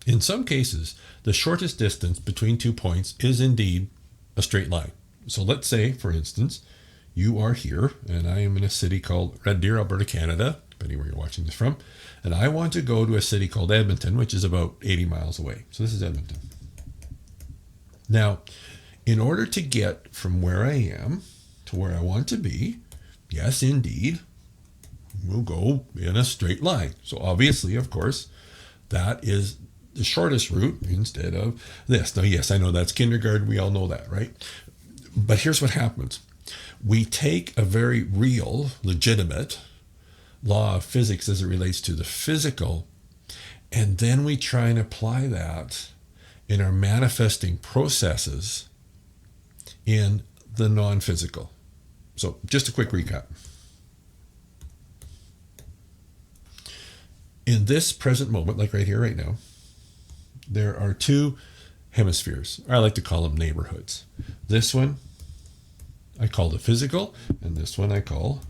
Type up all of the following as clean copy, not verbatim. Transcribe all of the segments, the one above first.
In some cases, the shortest distance between 2 points is indeed a straight line. So let's say, for instance, you are here and I am in a city called Red Deer, Alberta, Canada, depending where you're watching this from, and I want to go to a city called Edmonton, which is about 80 miles away. So this is Edmonton. Now, in order to get from where I am to where I want to be, yes, indeed, we'll go in a straight line. So obviously, of course, that is the shortest route instead of this. Now, yes, I know that's kindergarten. We all know that, right? But here's what happens. We take a very real, legitimate law of physics as it relates to the physical, and then we try and apply that in our manifesting processes in the non-physical. So just a quick recap. In this present moment, like right here, right now, there are two hemispheres. I like to call them neighborhoods. This one I call the physical, and this one I call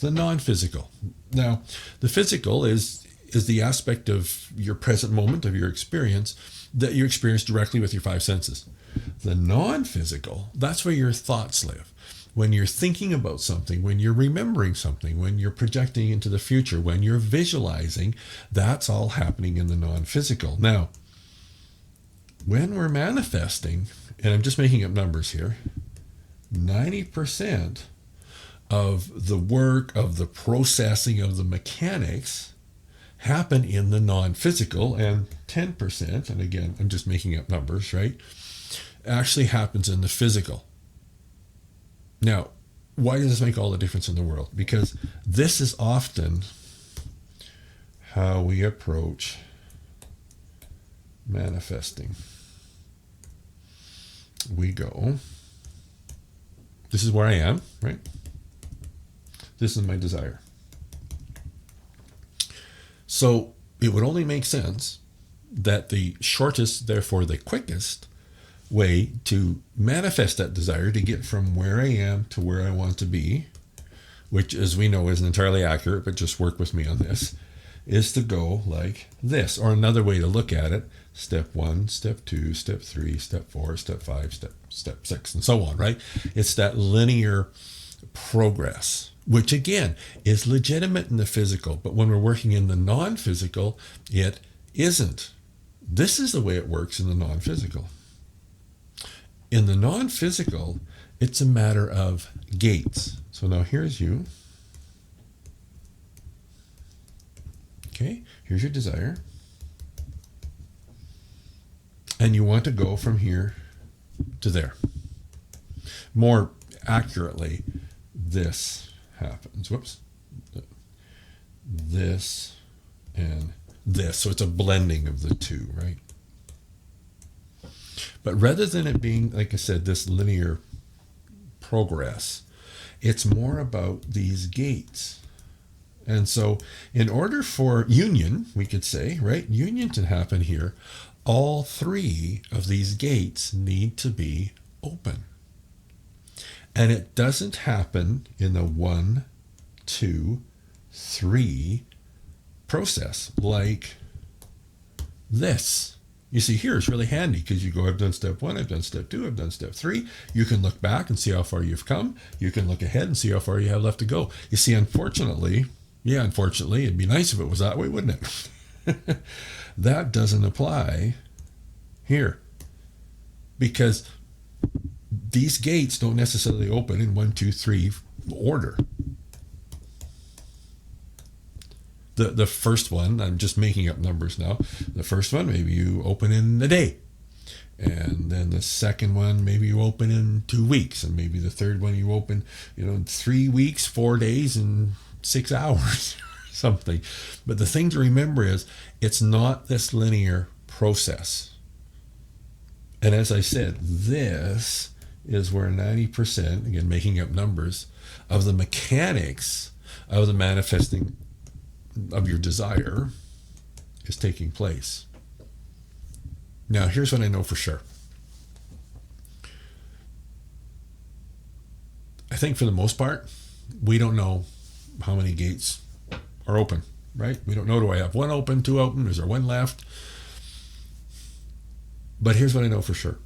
the non-physical. Now, the physical is the aspect of your present moment, of your experience, that you experience directly with your five senses. The non-physical, that's where your thoughts live. When you're thinking about something, when you're remembering something, when you're projecting into the future, when you're visualizing, that's all happening in the non-physical. Now, when we're manifesting, and I'm just making up numbers here, 90% of the work, of the processing, of the mechanics happen in the non-physical, and 10%, and again, I'm just making up numbers, right, actually happens in the physical. Now, why does this make all the difference in the world? Because this is often how we approach manifesting. We go, this is where I am, right? This is my desire. So it would only make sense that the shortest, therefore the quickest, way to manifest that desire, to get from where I am to where I want to be, which as we know isn't entirely accurate, but just work with me on this, is to go like this. Or another way to look at it, step 1, step 2, step 3, step 4, step 5, step 6, and so on, right? It's that linear progress, which again is legitimate in the physical, but when we're working in the non-physical, it isn't. This is the way it works in the non-physical. In the non-physical, it's a matter of gates. So now here's you. Okay, here's your desire. And you want to go from here to there. More accurately, this happens. Whoops. This and this. So it's a blending of the two, right? But rather than it being, like I said, this linear progress, it's more about these gates. And so in order for union, we could say, right, union to happen here, all three of these gates need to be open. And it doesn't happen in the 1, 2, 3 process like this. You see, here it's really handy because you go, I've done step 1, I've done step 2, I've done step 3. You can look back and see how far you've come. You can look ahead and see how far you have left to go. You see, unfortunately, it'd be nice if it was that way, wouldn't it? That doesn't apply here because these gates don't necessarily open in 1, 2, 3 order. The first one, I'm just making up numbers now. The first one, maybe you open in a day. And then the second one, maybe you open in 2 weeks. And maybe the third one, you open, 3 weeks, 4 days, and 6 hours or something. But the thing to remember is it's not this linear process. And as I said, this is where 90%, again, making up numbers, of the mechanics of the manifesting of your desire is taking place. Now, here's what I know for sure. I think for the most part, we don't know how many gates are open. right? We don't know, do I have one open, two open, is there one left? But here's what I know for sure.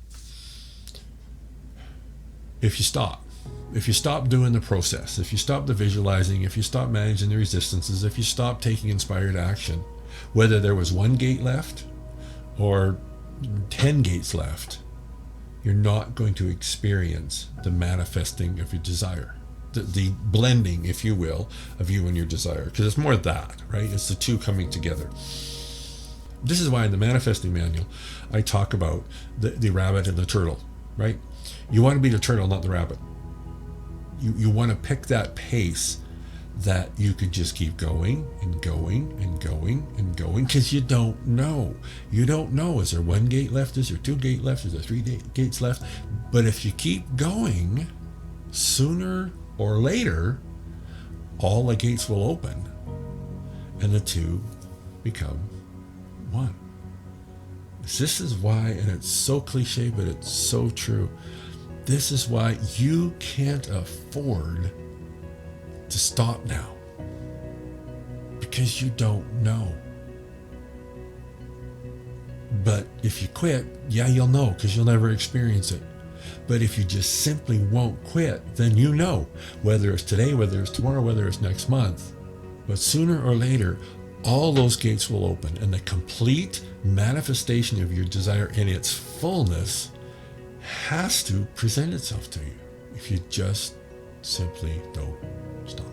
If you stop doing the process, if you stop the visualizing, if you stop managing the resistances, if you stop taking inspired action, whether there was one gate left or 10 gates left, you're not going to experience the manifesting of your desire, the blending, if you will, of you and your desire. Because it's more that, right? It's the two coming together. This is why in the manifesting manual, I talk about the rabbit and the turtle, right? You want to be the turtle, not the rabbit. You want to pick that pace that you could just keep going and going and going and going, because you don't know. You don't know. Is there one gate left? Is there two gates left? Is there three gates left? But if you keep going, sooner or later, all the gates will open and the two become one. This is why, and it's so cliche, but it's so true. This is why you can't afford to stop now, because you don't know. But if you quit, yeah, you'll know, because you'll never experience it. But if you just simply won't quit, then you know, whether it's today, whether it's tomorrow, whether it's next month, but sooner or later, all those gates will open, and the complete manifestation of your desire in its fullness has to present itself to you if you just simply don't stop.